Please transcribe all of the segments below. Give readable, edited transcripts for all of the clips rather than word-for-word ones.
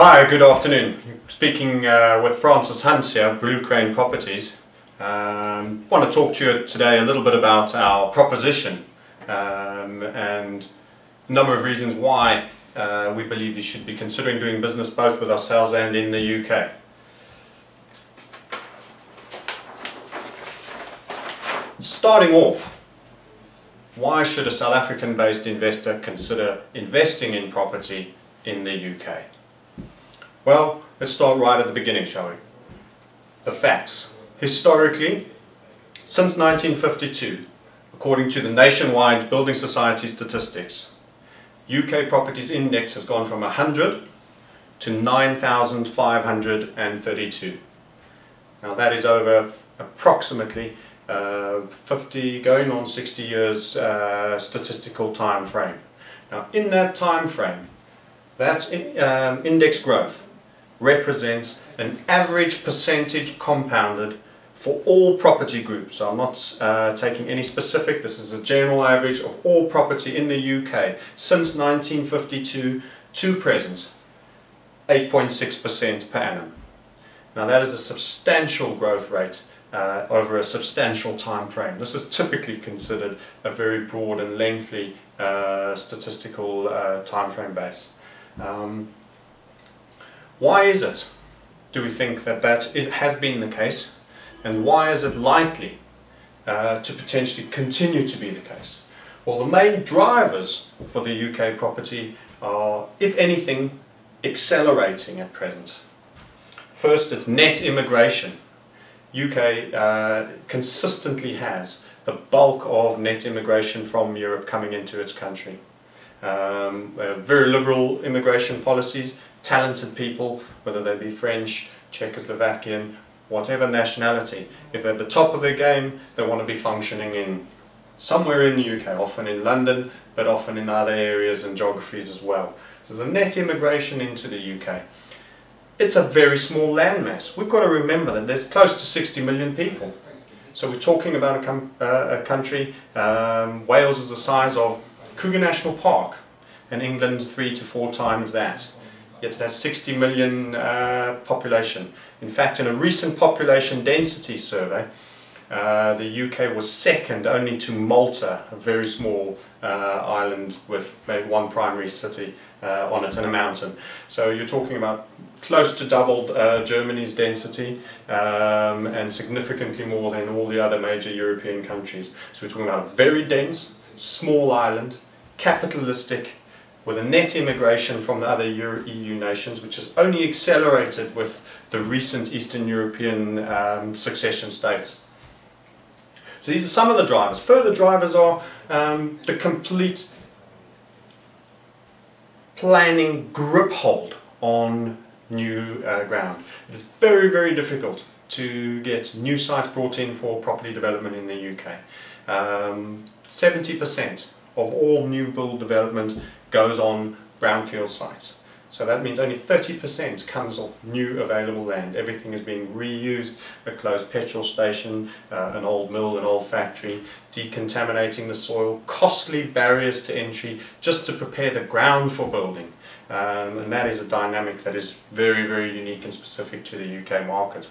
Hi, good afternoon. Speaking with Francis Hunt here, Blue Crane Properties. Want to talk to you today a little bit about our proposition and a number of reasons why we believe you should be considering doing business both with ourselves and in the UK. Starting off, why should a South African based investor consider investing in property in the UK? Well, let's start right at the beginning, shall we? The facts. Historically, since 1952, according to the Nationwide Building Society statistics, UK properties index has gone from 100 to 9,532. Now that is over approximately 50 going on 60 years statistical time frame. Now in that time frame, that index growth represents an average percentage compounded for all property groups. So I'm not taking any specific, this is a general average of all property in the UK since 1952 to present, 8.6% per annum. Now that is a substantial growth rate over a substantial time frame. This is typically considered a very broad and lengthy statistical time frame base. Why is it, do we think, that has been the case, and why is it likely to potentially continue to be the case? Well, the main drivers for the UK property are, if anything, accelerating at present. First, it's net immigration. UK consistently has the bulk of net immigration from Europe coming into its country. Very liberal immigration policies, talented people, whether they be French, Czechoslovakian, whatever nationality. If they're at the top of their game, they want to be functioning in somewhere in the UK, often in London, but often in other areas and geographies as well. So there's a net immigration into the UK. It's a very small landmass. We've got to remember that there's close to 60 million people. So we're talking about a country, Wales is the size of Kruger National Park, and England 3 to 4 times that. Yet it has 60 million population. In fact, in a recent population density survey, the UK was second only to Malta, a very small island with maybe one primary city on it and a mountain. So you're talking about close to doubled Germany's density and significantly more than all the other major European countries. So we're talking about a very dense, small island, capitalistic, with a net immigration from the other EU nations, which has only accelerated with the recent Eastern European succession states. So these are some of the drivers. Further drivers are the complete planning grip hold on new ground. It is very, very difficult to get new sites brought in for property development in the UK. 70% of all new build development goes on brownfield sites. So that means only 30% comes off new available land. Everything is being reused, a closed petrol station, an old mill, an old factory, decontaminating the soil, costly barriers to entry just to prepare the ground for building. And that is a dynamic that is very, very unique and specific to the UK market.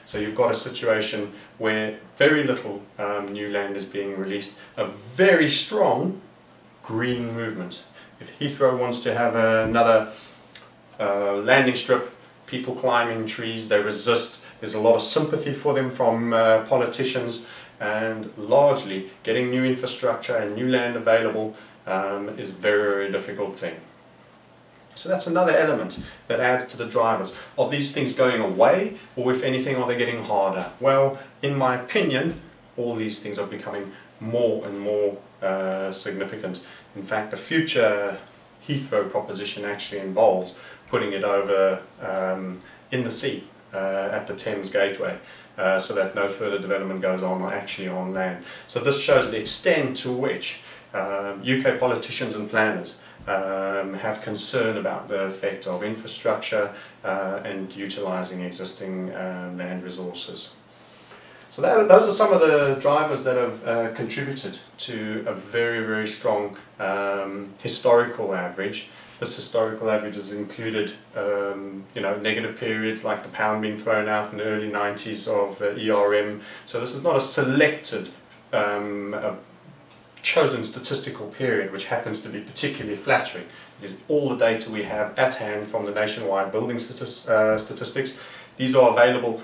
So you've got a situation where very little new land is being released, a very strong green movement. If Heathrow wants to have another landing strip, people climbing trees, they resist. There's a lot of sympathy for them from politicians, and largely getting new infrastructure and new land available is a very, very difficult thing. So that's another element that adds to the drivers. Are these things going away, or if anything, are they getting harder? Well, in my opinion, all these things are becoming more and more significant. In fact, the future Heathrow proposition actually involves putting it over in the sea at the Thames Gateway, so that no further development goes on actually on land. So this shows the extent to which UK politicians and planners have concern about the effect of infrastructure and utilising existing land resources. So those are some of the drivers that have contributed to a very, very strong historical average This historical average has included negative periods like the pound being thrown out in the early 90s of ERM. So this is not a selected a chosen statistical period which happens to be particularly flattering. It is all the data we have at hand from the nationwide building statistics. These are available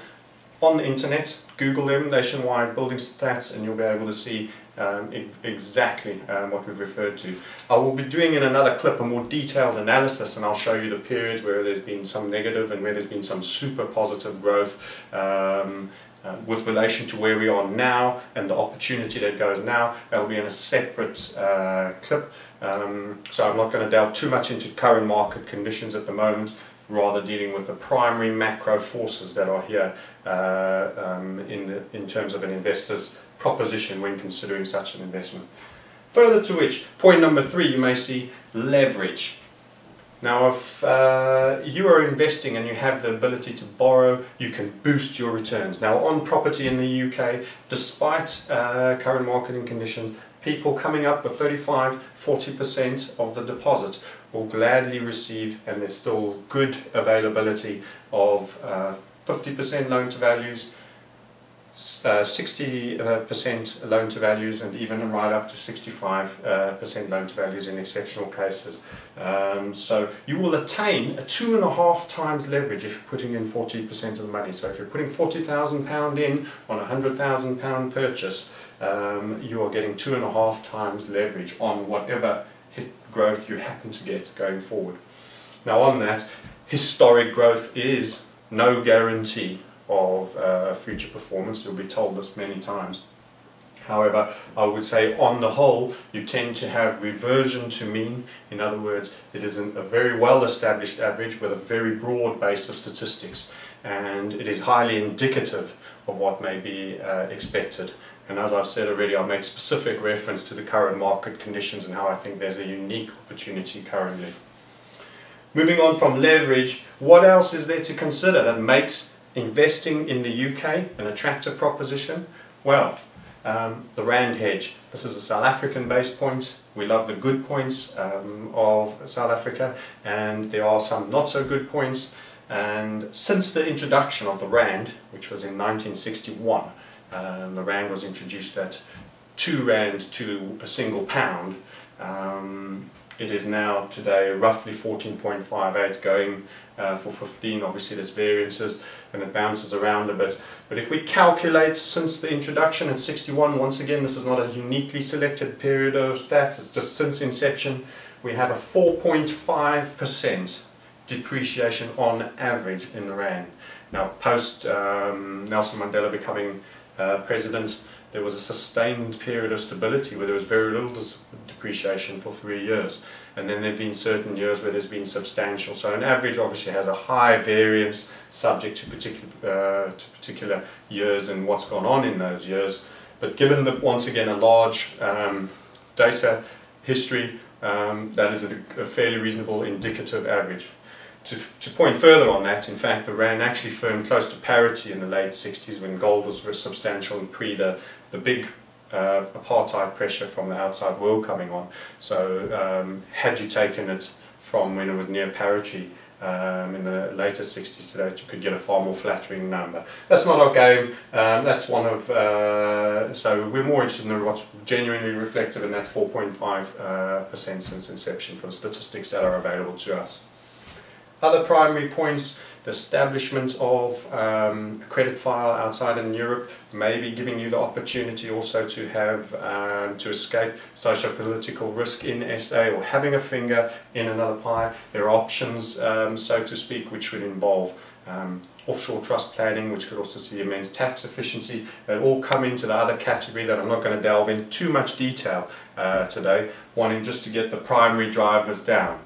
on the internet. Google them, nationwide building stats, and you'll be able to see exactly what we've referred to. I will be doing in another clip a more detailed analysis, and I'll show you the periods where there's been some negative and where there's been some super positive growth with relation to where we are now and the opportunity that goes now. That'll be in a separate clip, so I'm not going to delve too much into current market conditions at the moment, rather dealing with the primary macro forces that are here in terms of an investor's proposition when considering such an investment. Further to which, point number 3, you may see leverage. Now, if you are investing and you have the ability to borrow, you can boost your returns. Now, on property in the UK, despite current marketing conditions, people coming up with 35–40% of the deposit will gladly receive, and there's still good availability of 50% loan to values, 60% loan to values, and even right up to 65% loan to values in exceptional cases. So you will attain a 2.5 times leverage if you're putting in 40% of the money. So if you're putting £40,000 in on a £100,000 purchase, you are getting 2.5 times leverage on whatever growth you happen to get going forward. Now, on that, historic growth is no guarantee of future performance. You'll be told this many times. However, I would say on the whole, you tend to have reversion to mean. In other words, it is a very well established average with a very broad base of statistics, and it is highly indicative of what may be expected. And as I've said already, I'll make specific reference to the current market conditions and how I think there's a unique opportunity currently. Moving on from leverage, what else is there to consider that makes investing in the UK an attractive proposition? Well, the Rand hedge. This is a South African base point. We love the good points of South Africa, and there are some not so good points. And since the introduction of the Rand, which was in 1961, the Rand was introduced at 2 Rand to a single pound. It is now today roughly 14.58, going for 15. Obviously there's variances and it bounces around a bit. But if we calculate since the introduction at 61, once again this is not a uniquely selected period of stats, it's just since inception, we have a 4.5% depreciation on average in the Rand. Now, post Nelson Mandela becoming president, there was a sustained period of stability where there was very little depreciation for 3 years, and then there have been certain years where there's been substantial. So an average obviously has a high variance subject to particular years and what's gone on in those years. But given that, once again, a large data history, that is a fairly reasonable indicative average. To point further on that, in fact, the Rand actually firmed close to parity in the late 60s when gold was very substantial and pre the big apartheid pressure from the outside world coming on. So had you taken it from when it was near parity in the later 60s to that, you could get a far more flattering number. That's not our game. That's one of, so we're more interested in what's genuinely reflective, and that's 4.5% since inception for the statistics that are available to us. Other primary points: the establishment of a credit file outside in Europe may be giving you the opportunity also to have to escape socio-political risk in SA, or having a finger in another pie. There are options, so to speak, which would involve offshore trust planning, which could also see immense tax efficiency. They all come into the other category that I'm not going to delve in too much detail today, wanting just to get the primary drivers down.